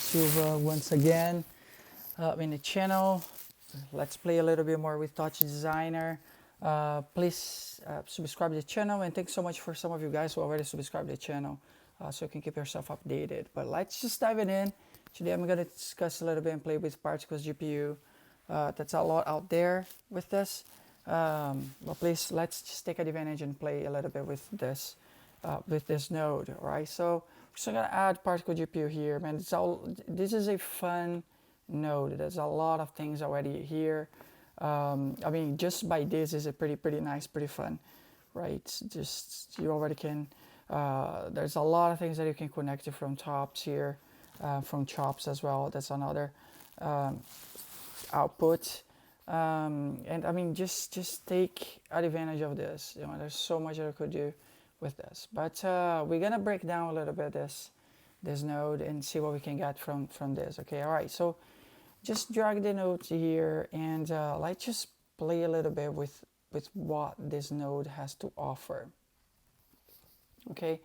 Silva once again in the channel. Let's play a little bit more with TOUCHDESIGNER. Please subscribe to the channel, and thanks so much for some of you guys who already subscribed to the channel, so you can keep yourself updated. But let's just dive in. Today I'm going to discuss a little bit and play with Particles GPU. That's a lot out there with this, but please let's just take advantage and play a little bit with this node. All right, so I'm gonna add particle GPU here, man. This is a fun node. There's a lot of things already here. I mean, just by this is a pretty nice, pretty fun, right? Just you already can. There's a lot of things that you can connect to from tops here, from chops as well. That's another output. And I mean, just take advantage of this. You know, there's so much that I could do with this, but we're gonna break down a little bit this node and see what we can get from this. Okay, all right, so just drag the node here, and let's just play a little bit with what this node has to offer. Okay,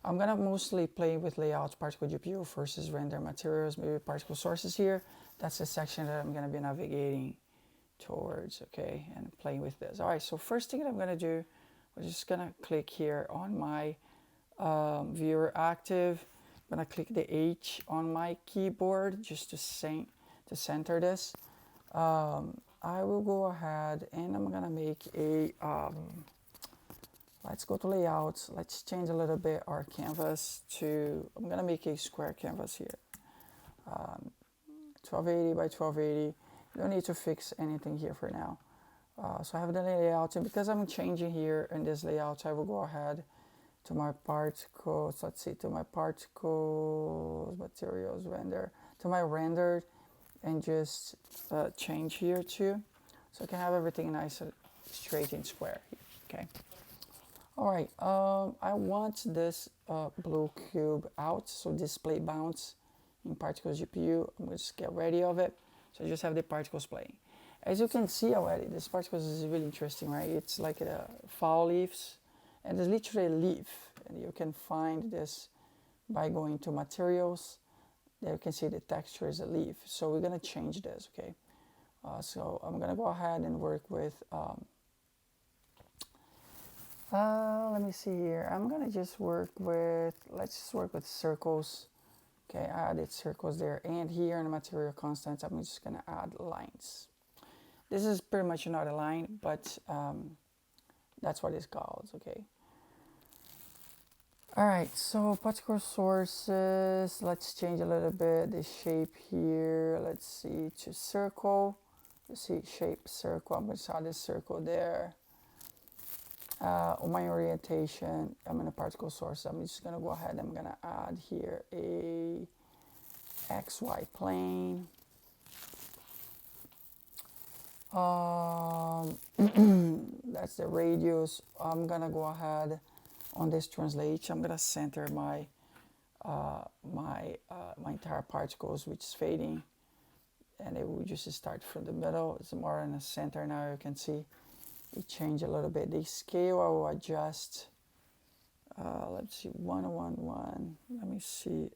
I'm gonna mostly play with layouts, particle GPU versus render materials, maybe particle sources here. That's the section that I'm gonna be navigating towards. Okay, and playing with this. All right, so first thing that I'm gonna do, we're just gonna click here on my viewer active. I'm gonna click the H on my keyboard just to center this. I will go ahead and I'm gonna make a let's go to layouts. Let's change a little bit our canvas to, I'm gonna make a square canvas here, 1280 by 1280. You don't need to fix anything here for now. So I have the layout, and because I'm changing here in this layout, I will go ahead to my particles. Let's see, to my particles, materials, render, to my rendered, and just change here too, so I can have everything nice and straight and square. Okay. All right. I want this blue cube out, so display bounce in particles GPU. I'm going to just get ready of it. So I just have the particles playing. As you can see already, this particles is really interesting, right? It's like fall leaves, and it's literally a leaf, and you can find this by going to materials. There you can see the texture is a leaf. So we're gonna change this, okay? So I'm gonna go ahead and work with, let me see here. I'm gonna just work with, let's just work with circles. Okay, I added circles there, and here in the material constants, I'm just gonna add lines. This is pretty much not a line, but that's what it's called, okay? All right, so particle sources, let's change a little bit the shape here. Let's see, to circle. Let's see, shape circle. I'm going to add this circle there. On my orientation, I'm in a particle source. I'm just going to go ahead. I'm going to add here a XY plane. That's the radius. I'm gonna go ahead on this translate. I'm gonna center my my entire particles, which is fading, and it will just start from the middle. It's more in the center now. You can see it changed a little bit. The scale I will adjust. Let's see, 111. Let me see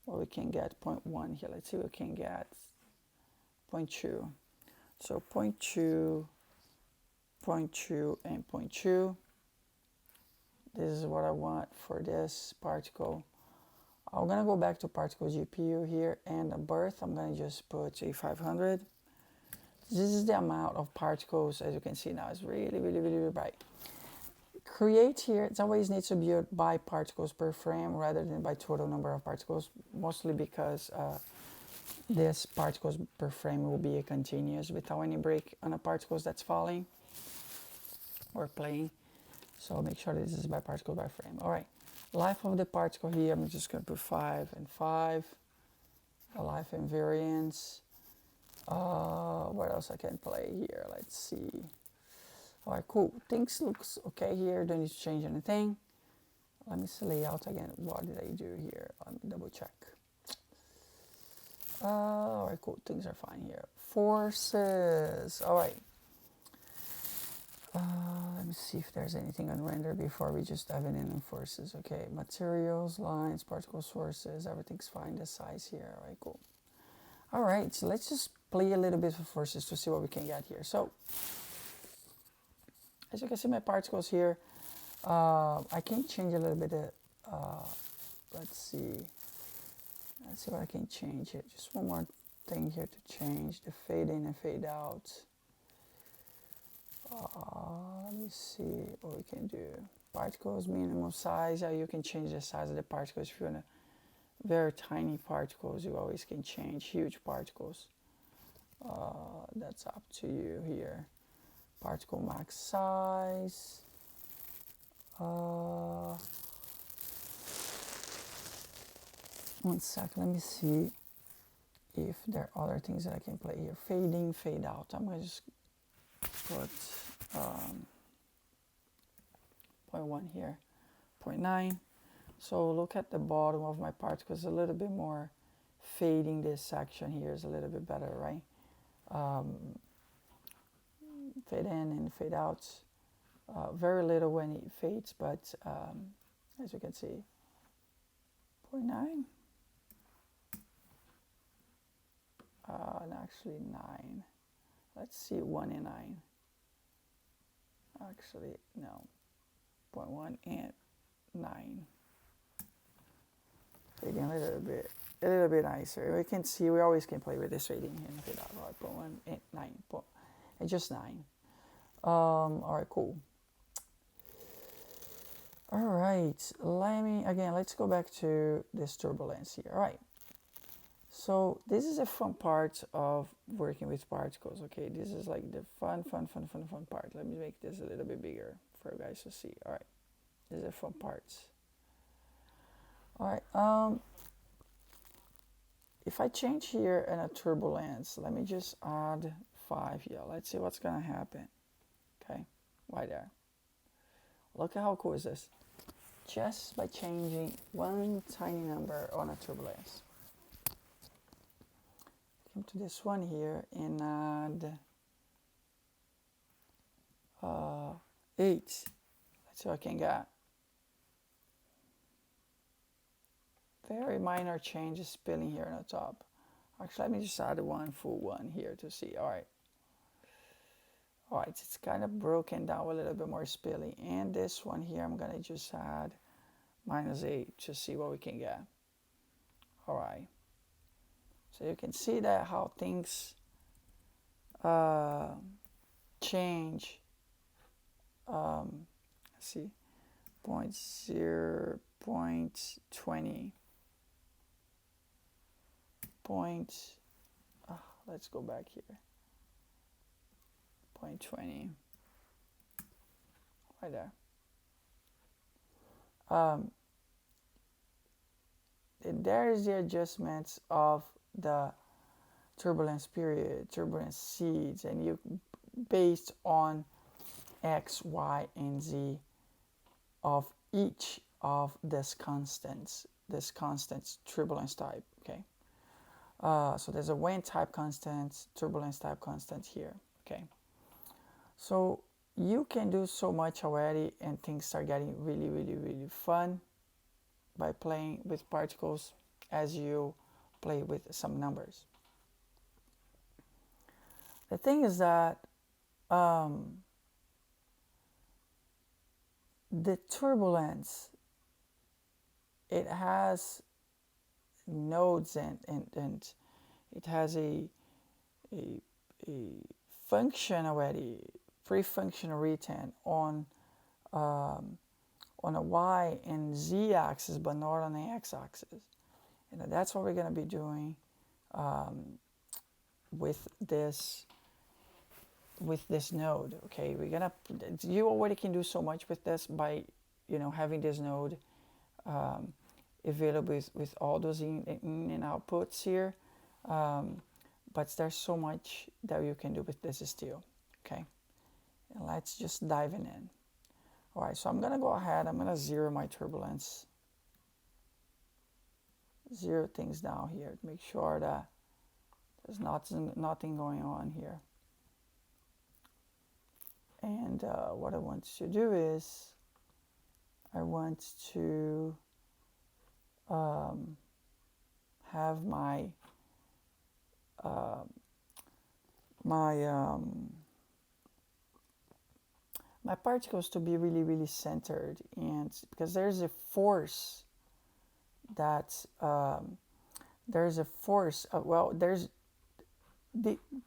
what we can get. 0.1 here. Let's see what we can get. 0.2. So 0.2, 0.2, and 0.2. This is what I want for this particle. I'm gonna go back to particle GPU here, and the birth, I'm gonna just put a 500. This is the amount of particles. As you can see now, it's really bright. Create here, it always needs to be by particles per frame rather than by total number of particles, mostly because this particles per frame will be a continuous without any break on the particles that's falling or playing. So make sure this is by particle by frame. All right, life of the particle here, I'm just going to put 5 and 5. The life invariance. What else I can play here? Let's see. All right, cool. Things looks okay here. Don't need to change anything. Let me see layout again. What did I do here? Let me double check. All right, cool. Things are fine here. Forces. All right. Let me me see if there's anything on render before we just dive in forces. Okay, materials, lines, particle sources, everything's fine. The size here. All right, cool. All right, so let's just play a little bit with forces to see what we can get here. So, as you can see, my particles here, I can change a little bit. Let's see what I can change here. Just one more thing here to change the fade in and fade out. Let me see what we can do. Particles, minimum size. Yeah, you can change the size of the particles. If you want very tiny particles, you always can change huge particles. That's up to you here. Particle max size. One sec, let me see if there are other things that I can play here. Fade in, fade out. I'm going to just put 0.1 here, 0.9. So look at the bottom of my particles, a little bit more fading. This section here is a little bit better, right? Fade in and fade out. Very little when it fades, but as you can see, 0.9. And actually 9. Let's see 1 and 9. Actually, no. 0.1 and 9. Fading a little bit nicer. We can see, we always can play with this fading here and fade out. All right, 0.1 and 9. And just 9. All right, cool. All right, let's go back to this turbulence here. All right. So this is a fun part of working with particles, okay? This is like the fun part. Let me make this a little bit bigger for you guys to see. All right, this is a fun part. All right, if I change here in a turbulence, let me just add 5 here. Let's see what's gonna happen, okay? Right there. Look at how cool is this? Just by changing one tiny number on a turbulence. Come to this one here and add 8. Let's see what I can get. Very minor changes spilling here on the top. Actually, let me just add one full one here to see. All right. All right, it's kind of broken down a little bit more spilling. And this one here, I'm gonna just add -8 to see what we can get. All right. So you can see that how things change. Let's see, 0.20. Let's go back here. 0.20. Right there. There is the adjustments of the turbulence period, turbulence seeds, and you based on X, Y, and Z of each of these constants turbulence type, okay? So there's a wind type constant, turbulence type constant here, okay? So you can do so much already, and things start getting really fun by playing with particles as you play with some numbers. The thing is that the turbulence, it has nodes and it has a function already, pre-function written on a Y and Z axis, but not on the X axis. And that's what we're going to be doing with this node. Okay, you already can do so much with this by having this node available with all those in and outputs here. But there's so much that you can do with this still. Okay, and let's just dive in. All right, so I'm gonna go ahead. I'm gonna zero my turbulence. Zero things down here to make sure that there's nothing going on here. And what I want to do is I want to have my my particles to be really, really centered, and because there's a force that there's a force. Well, there's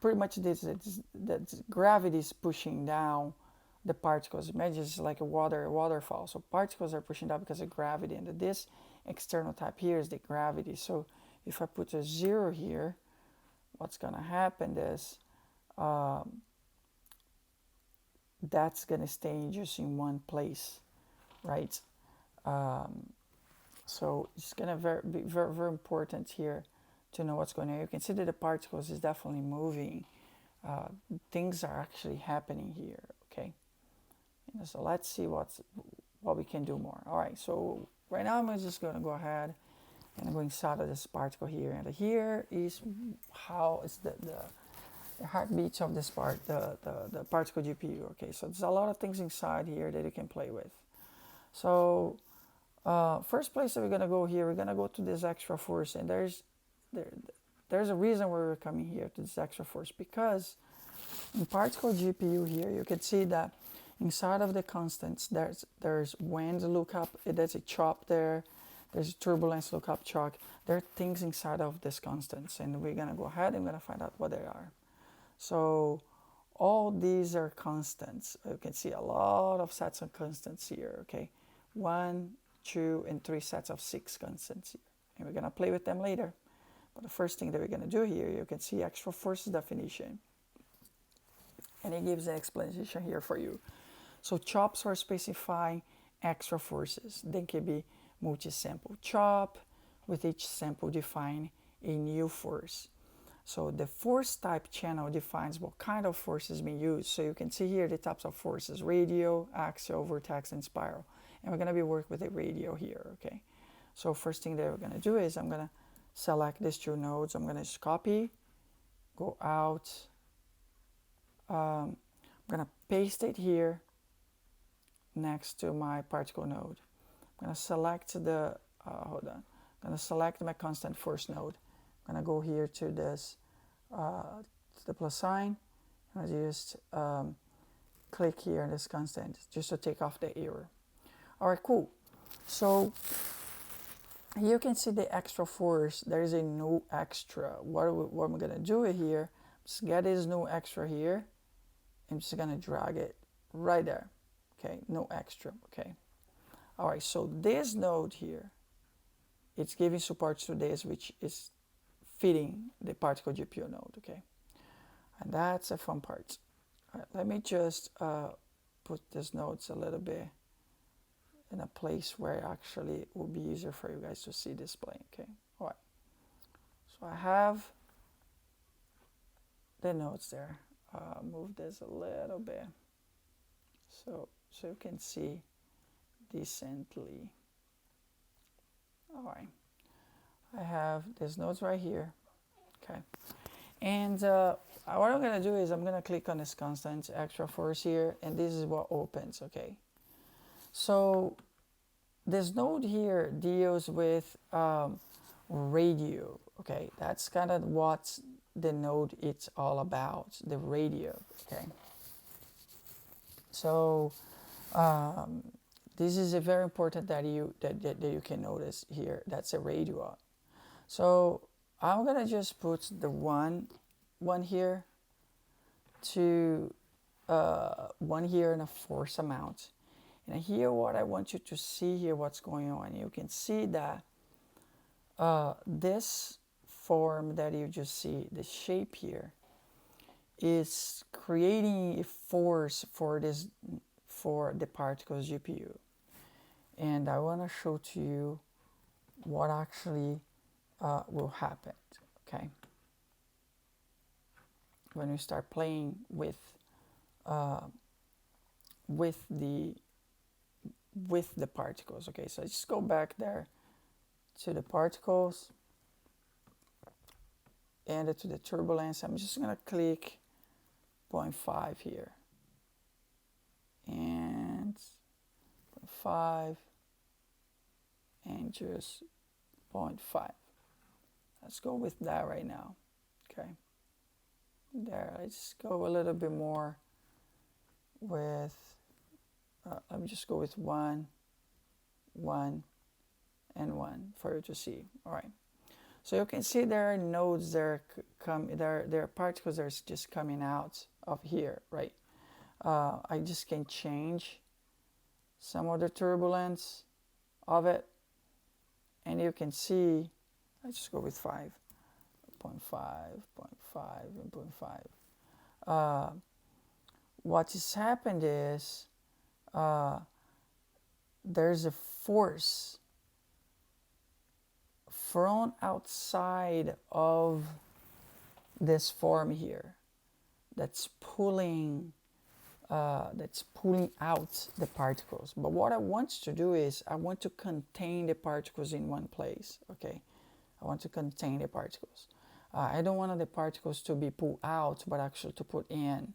pretty much that gravity is pushing down the particles. Imagine it's like a waterfall. So particles are pushing down because of gravity, and this external type here is the gravity. So if I put a 0 here, what's gonna happen is that's gonna stay just in one place, right? So it's gonna be very, very important here to know what's going on. You can see that the particles is definitely moving. Things are actually happening here, okay? And so let's see what we can do more. All right, so right now I'm just gonna go ahead and go inside of this particle here. And here is how it's the heartbeats of this the particle GPU, okay? So there's a lot of things inside here that you can play with. So first place that we're gonna go here, we're gonna go to this extra force, and there's a reason why we're coming here to this extra force, because in particle GPU here, you can see that inside of the constants, there's wind lookup, there's a chop there, there's turbulence lookup chalk. There are things inside of these constants, and we're gonna go ahead and we're gonna find out what they are. So all these are constants. You can see a lot of sets of constants here, okay? 1, 2, and 3 sets of 6 constants here. And we're gonna play with them later. But the first thing that we're gonna do here, you can see extra forces definition. And it gives an explanation here for you. So chops are specifying extra forces. They can be multi-sample chop, with each sample define a new force. So the force type channel defines what kind of force is being used. So you can see here the types of forces: radial, axial, vortex, and spiral. And we're gonna be working with the radial here, okay? So first thing that we're gonna do is I'm gonna select these 2 nodes. I'm gonna just copy, go out. I'm gonna paste it here next to my particle node. I'm gonna select the, hold on. I'm gonna select my constant force node. I'm gonna go here to this, to the plus sign, and I just click here on this constant just to take off the error. All right, cool. So here you can see the extra force. There is a no extra. What I'm gonna do here, just get this no extra here. I'm just gonna drag it right there. Okay, no extra, okay. All right, so this node here, it's giving support to this, which is fitting the particle GPU node, okay. And that's a fun part. All right, let me just put these nodes a little bit in a place where actually it will be easier for you guys to see display, okay. All right, so I have the nodes there. Move this a little bit so you can see decently. All right, I have these nodes right here, okay. And what I'm gonna do is I'm gonna click on this constant extra force here, and this is what opens, okay. So this node here deals with radio, okay. That's kind of what the node it's all about, the radio, okay. So this is a very important that you can notice here. That's a radio. So I'm gonna just put the one here to 1 here and a force amount. And here what I want you to see here what's going on. You can see that this form that you just see, the shape here, is creating a force for the particles GPU. And I want to show to you what actually will happen, okay, when we start playing with the particles, okay. So just go back there to the particles and to the turbulence. I'm just gonna click 0.5 here, and 0.5 and just 0.5. Let's go with that right now. Okay. There, let's go a little bit more with, let me just go with 1, 1, and 1 for you to see. All right. So you can see there are nodes there there are particles that are just coming out of here, right? I just can change some of the turbulence of it, and you can see, let's just go with 5, 0.5, 0.5, and 0.5. What has happened is there's a force from outside of this form here that's pulling out the particles. But what I want to do is I want to contain the particles in one place. Okay, I want to contain the particles. I don't want the particles to be pulled out, but actually to put in.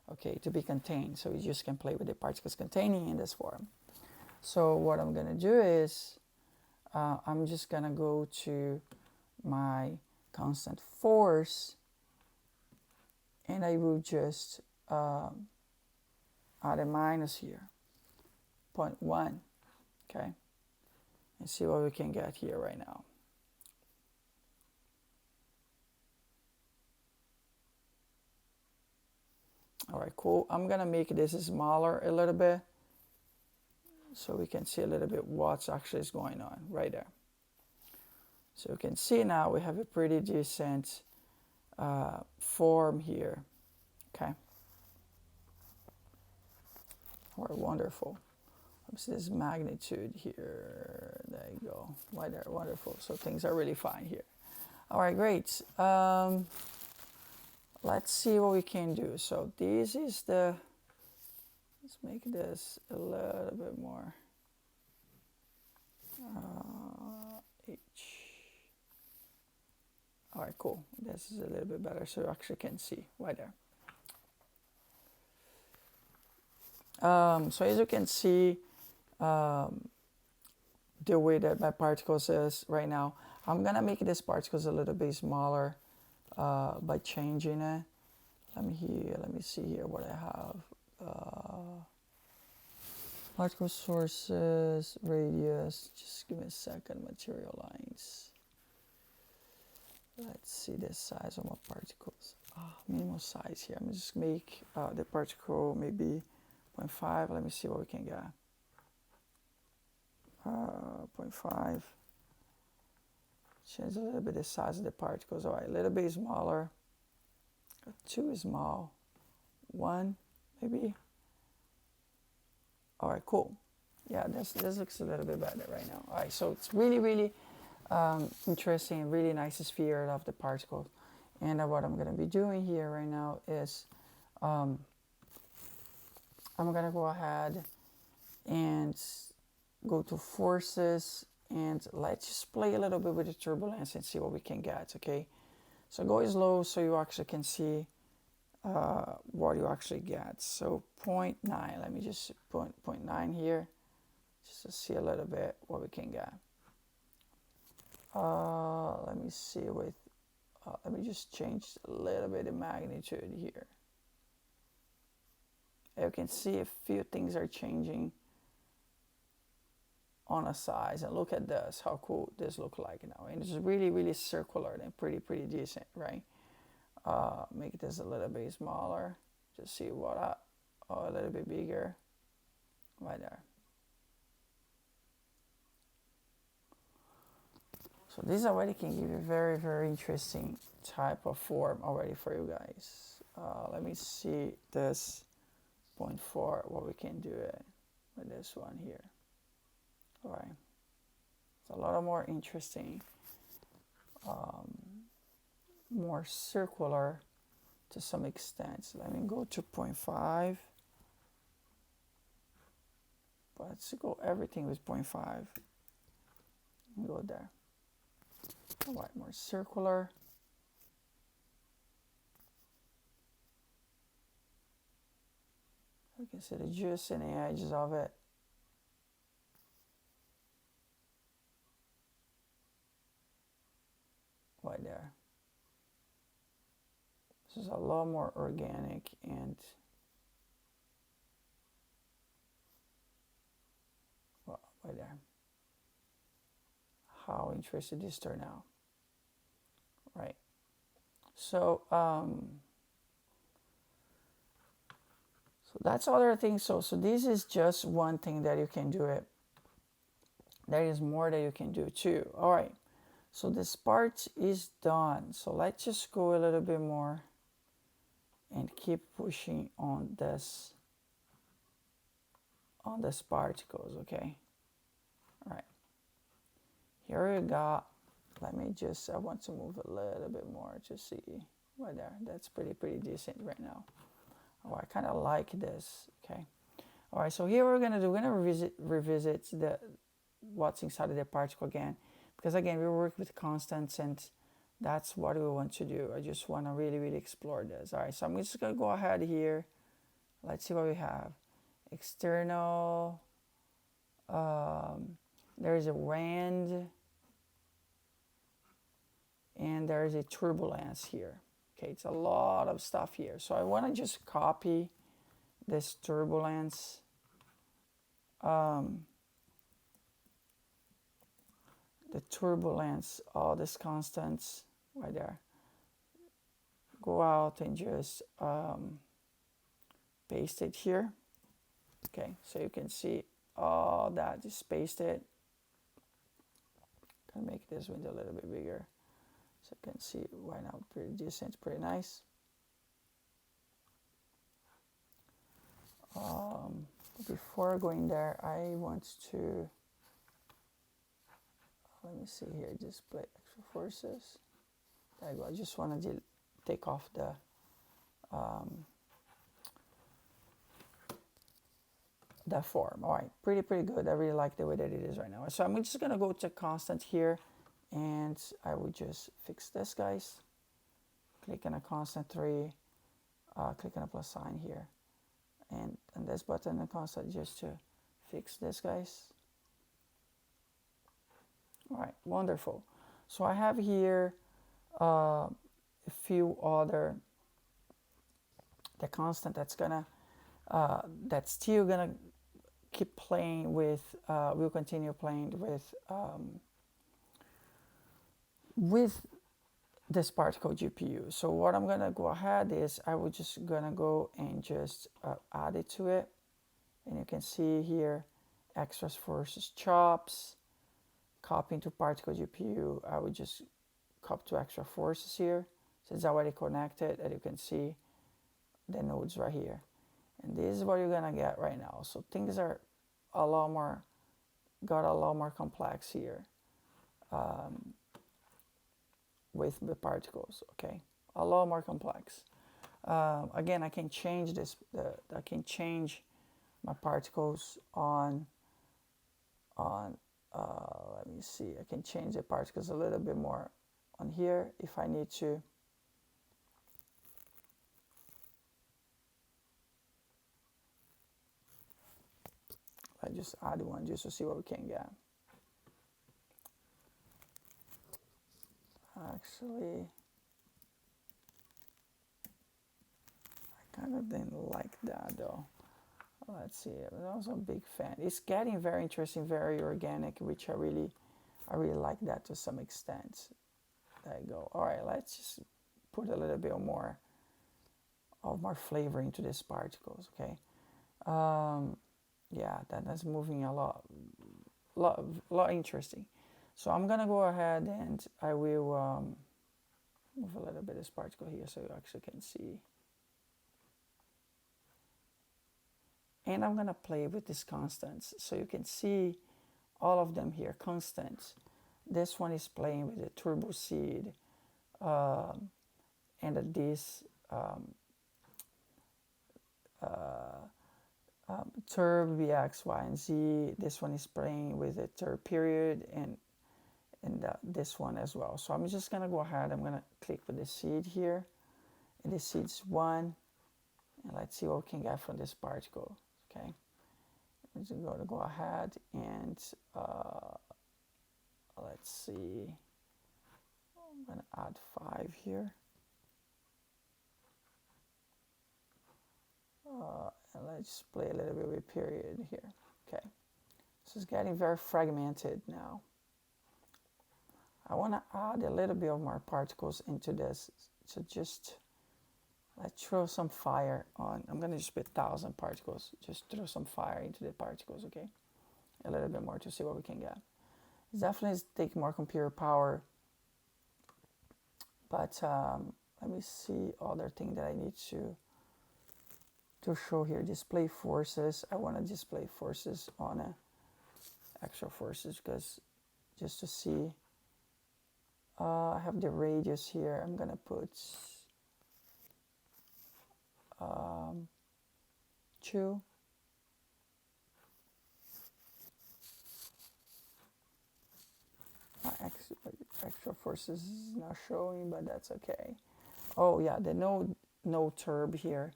Okay, to be contained. So you just can play with the particles containing in this form. So what I'm gonna do is I'm just gonna go to my constant force, and I will just add a minus here, 0.1, okay, and see what we can get here right now. All right, cool. I'm gonna make this smaller a little bit so we can see a little bit what's actually is going on right there. So you can see now we have a pretty decent form here, okay. All right, wonderful. Let's see this magnitude here. There you go. Right there, wonderful. So things are really fine here. All right, great. Let's see what we can do. So this is the, let's make this a little bit more H. All right, cool. This is a little bit better so you actually can see right there. So as you can see, the way that my particles is right now, I'm gonna make this particles a little bit smaller by changing it. Let me see here what I have. Particle sources, radius, just give me a second, material lines. Let's see the size of my particles. Minimal size here. I'm just make the particle maybe 0.5. Let me see what we can get. 0.5. Change a little bit the size of the particles. All right, a little bit smaller. 2 is small. 1 maybe. All right, cool. Yeah, this looks a little bit better right now. All right, so it's really, really interesting, really nice sphere of the particles. And what I'm going to be doing here right now is I'm going to go ahead and go to forces, and let's just play a little bit with the turbulence and see what we can get, okay? So go slow so you actually can see what you actually get. So 0.9, let me just put 0.9 here just to see a little bit what we can get. Let me see with, let me just change a little bit the magnitude here. You can see a few things are changing on a size, and look at this, how cool this looks like now. And it's really, really circular and pretty decent, right? Make this a little bit smaller, just see what a little bit bigger, right there. So this already can give you a very, very interesting type of form already for you guys. Let me see this 0.4, what we can do it with this one here. All right, it's a lot more interesting, more circular to some extent. So let me go to 0.5. But let's go everything with 0.5. Go there. All right, more circular. You can see the juice and the edges of it. Right there. This is a lot more organic and well, right there. How interesting this turned out. Right. So so that's other things. So this is just one thing that you can do it. There is more that you can do too. All right. So this part is done. So let's just go a little bit more and keep pushing on this particles, okay? All right. Here we go. Let me just, I want to move a little bit more to see right there. That's pretty decent right now. Oh, I kind of like this, okay? All right, so here we're gonna do, we're gonna revisit the what's inside of the particle again, because again, we work with constants and that's what we want to do. I just want to really explore this. All right, so I'm just gonna go ahead here. Let's see what we have. External, there's a rand, and there's a turbulence here. Okay, it's a lot of stuff here. So I want to just copy this turbulence. The turbulence, all these constants right there. Go out and just paste it here. Okay, so you can see all that, just paste it. Can make this window a little bit bigger so you can see right now, pretty decent, pretty nice. Before going there, I want to, let me see here, display extra forces. There you go. I just want to take off the form. All right, pretty good. I really like the way that it is right now. So I'm just gonna go to constant here, and I would just fix this, guys. Click on a constant 3, click on a plus sign here, and this button and constant just to fix this, guys. All right, wonderful. So I have here a few other, the constant that's gonna that's still gonna keep playing with, we'll continue playing with this particle GPU. So what I'm gonna go ahead is I will just gonna go and just add it to it, and you can see here extras versus chops, copy into particle GPU. I would just copy to extra forces here, so it's already connected, and you can see the nodes right here. And this is what you're gonna get right now. So things are got a lot more complex here with the particles, okay? A lot more complex. Again, I can change this, I can change my particles on let me see, I can change the particles a little bit more on here if I need to. I just add one just to see what we can get. Actually, I kind of didn't like that though. Let's see, I was a big fan. It's getting very interesting, very organic, which I really like that to some extent. There you go. All right, let's just put a little bit more flavor into these particles, okay? Yeah, that's moving a lot interesting. So I'm gonna go ahead and I will move a little bit of this particle here so you actually can see. And I'm gonna play with these constants so you can see all of them here, constants. This one is playing with the turbo seed, and this turb bx, y, and z. This one is playing with the turb period and this one as well. So I'm just gonna go ahead, I'm gonna click with the seed here, and the seed's 1, And let's see what we can get from this particle. Okay, we're just going to go ahead and let's see. I'm going to add 5 here. And let's play a little bit with period here. Okay, so it's getting very fragmented now. I want to add a little bit of more particles into this. So just let's throw some fire on. I'm going to just put 1,000 particles. Just throw some fire into the particles, okay? A little bit more to see what we can get. It's definitely take more computer power. But let me see other thing that I need to show here. Display forces. I want to display forces on extra forces because just to see. I have the radius here. I'm gonna put 2. My extra forces is not showing, but that's okay. Oh yeah, the no turb here.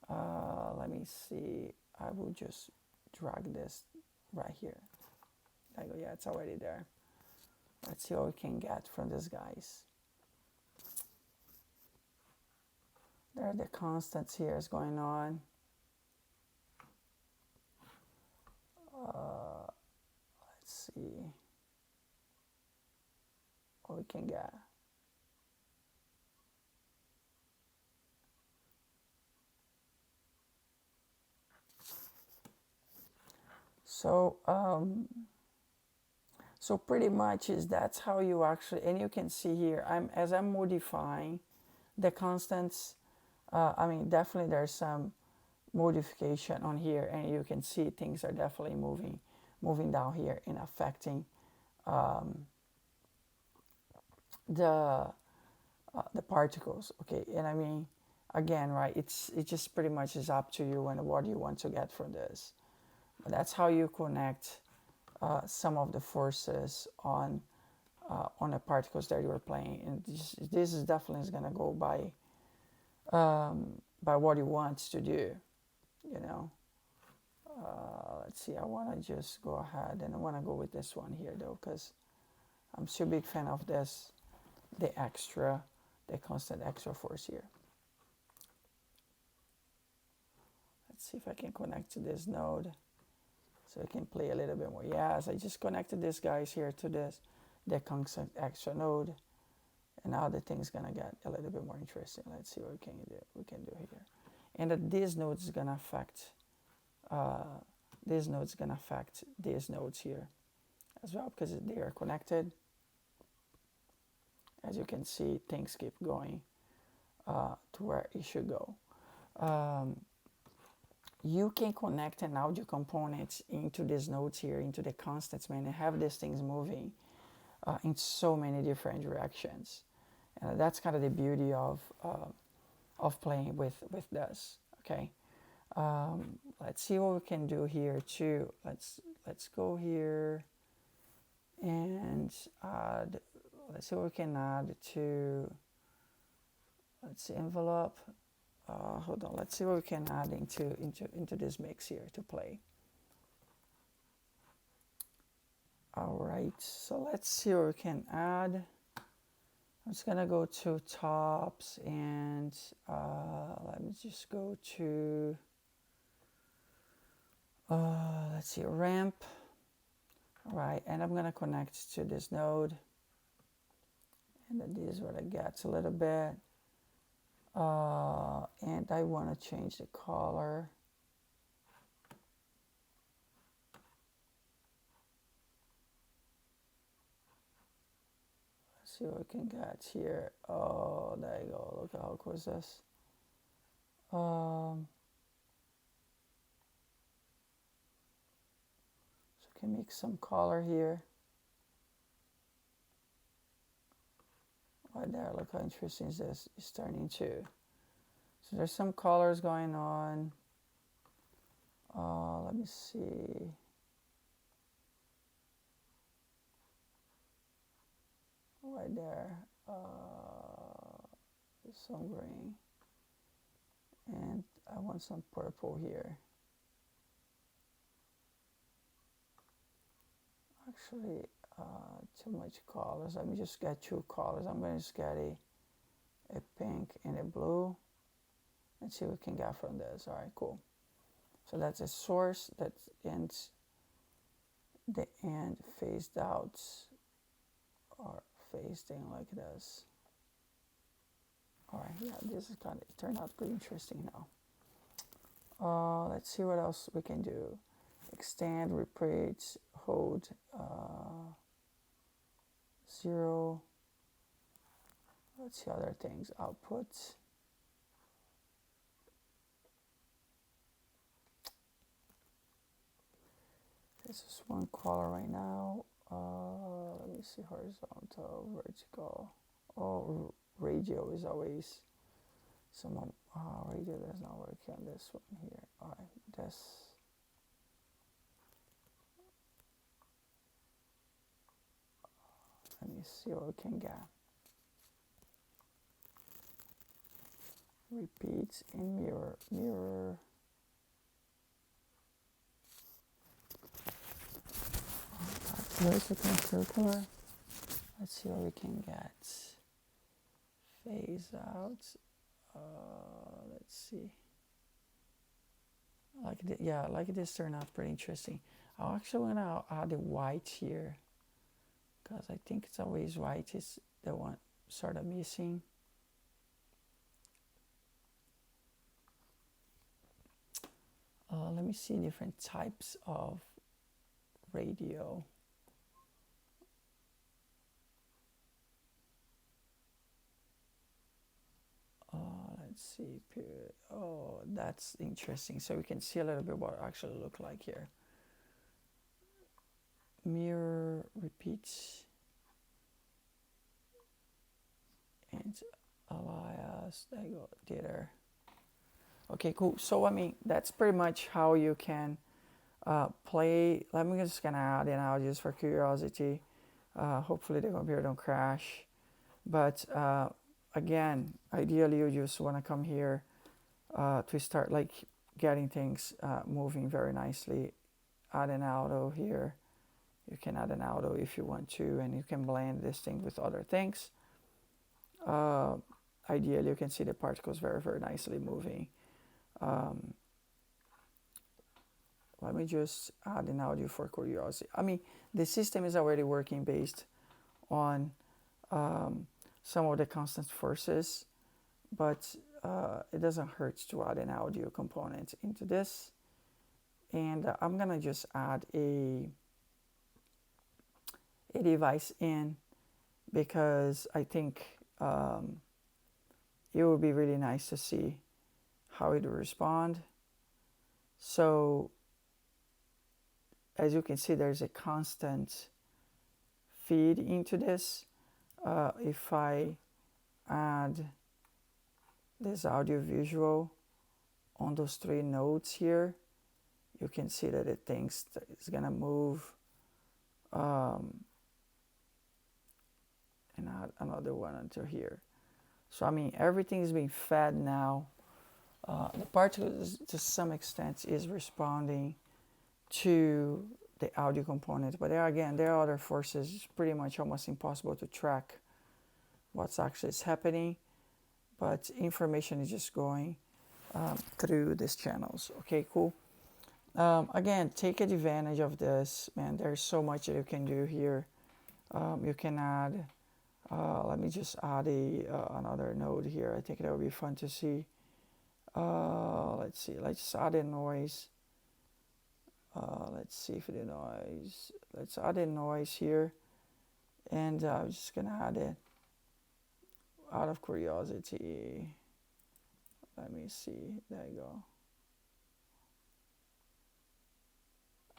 Let me see. I will just drag this right here. I go. Yeah, it's already there. Let's see what we can get from these guys. There are the constants here is going on. Let's see what we can get. So so pretty much is that's how you actually, and you can see here, as I'm modifying the constants, I mean, definitely there's some modification on here, and you can see things are definitely moving down here and affecting the particles, okay? And I mean, again, right, it just pretty much is up to you and what you want to get from this. But that's how you connect some of the forces on the particles that you are playing, and this is definitely going to go by what you want to do, you know. Let's see, I want to just go ahead and I want to go with this one here though, because I'm still a big fan of this, the constant extra force here. Let's see if I can connect to this node so I can play a little bit more. Yes, I just connected these guys here to the constant extra node, and now the thing's gonna get a little bit more interesting. Let's see what we can do here. And this node is gonna affect these nodes here as well, because they are connected. As you can see, things keep going to where it should go. You can connect an audio component into these nodes here, into the constants, man, and have these things moving in so many different directions. And that's kind of the beauty of playing with this. Okay, let's see what we can do here too. Let's go here and add. Let's see what we can add to. Let's see, envelope. Hold on. Let's see what we can add into this mix here to play. All right. So let's see what we can add. I'm just gonna go to tops and let me just go to let's see, ramp. All right, and I'm gonna connect to this node, and then this is what I get a little bit. And I want to change the color. Let's see what we can get here. Oh, there you go. Look how cool is this. So we can make some color here. Right there, look how interesting is this. It's turning to. So there's some colors going on. Let me see. Right there. There's some green. And I want want some purple here. Actually, too much colors. Let me just get 2 colors. I'm going to just get a pink and a blue. Let's see what we can get from this. All right, cool. So that's a source that ends the end phased out or phased in like this. All right, yeah, this is kind of, it turned out pretty interesting now. Let's see what else we can do. Extend, repeat, hold, 0. Let's see other things. Output. This is one color right now. Let me see, horizontal, vertical. Oh, radial is always some. Radial does not work on this one here. All right, this. Let me see what we can get. Repeats in mirror, mirror. Vertical, circular. Let's see what we can get. Phase out. Let's see. Like this turned out pretty interesting. I'm actually gonna add a white here, because I think it's always white is the one sort of missing. Let me see different types of radio. Let's see, period. Oh, that's interesting. So we can see a little bit what it actually look like here. Mirror, repeats, and alias, there you go, theater. Okay, cool. So I mean, that's pretty much how you can play. Let me just gonna add in now just for curiosity. Hopefully the computer don't crash. But again, ideally you just want to come here to start like getting things moving very nicely. Add an auto here. You can add an auto if you want to, and you can blend this thing with other things. Ideally, you can see the particles very, very nicely moving. Let me just add an audio for curiosity. I mean, the system is already working based on some of the constant forces, but it doesn't hurt to add an audio component into this. And I'm gonna just add a device in, because I think it would be really nice to see how it will respond. So as you can see, there's a constant feed into this. If I add this audio visual on those 3 nodes here, you can see that it thinks that it's gonna move, and add another one until here. So I mean, everything is being fed now. The particles, to some extent, is responding to the audio component, but there are other forces. It's pretty much almost impossible to track what's actually happening, but information is just going through these channels. Okay, cool. Again, take advantage of this, man. There's so much that you can do here. You can add, let me just add another node here. I think that would be fun to see. Let's see, let's add a noise. Let's see if the noise, let's add a noise here, and I'm just gonna add it out of curiosity. Let me see, there you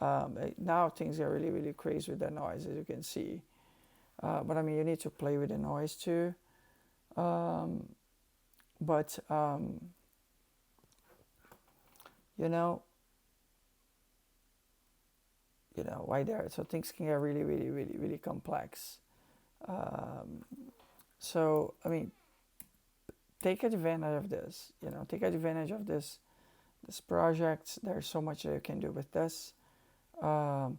go. Now things are really, really crazy with the noise, as you can see. But I mean, you need to play with the noise too. You know, why there? So things can get really, really, really, really complex. So I mean, take advantage of this. Take advantage of this this project. There's so much that you can do with this. Um,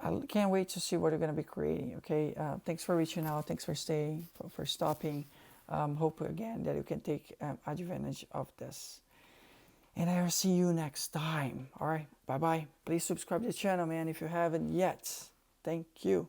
I can't wait to see what you're going to be creating. Okay, thanks for reaching out. Thanks for staying, for stopping. Hope again that you can take advantage of this. And I'll see you next time. All right, bye bye. Please subscribe to the channel, man, if you haven't yet. Thank you.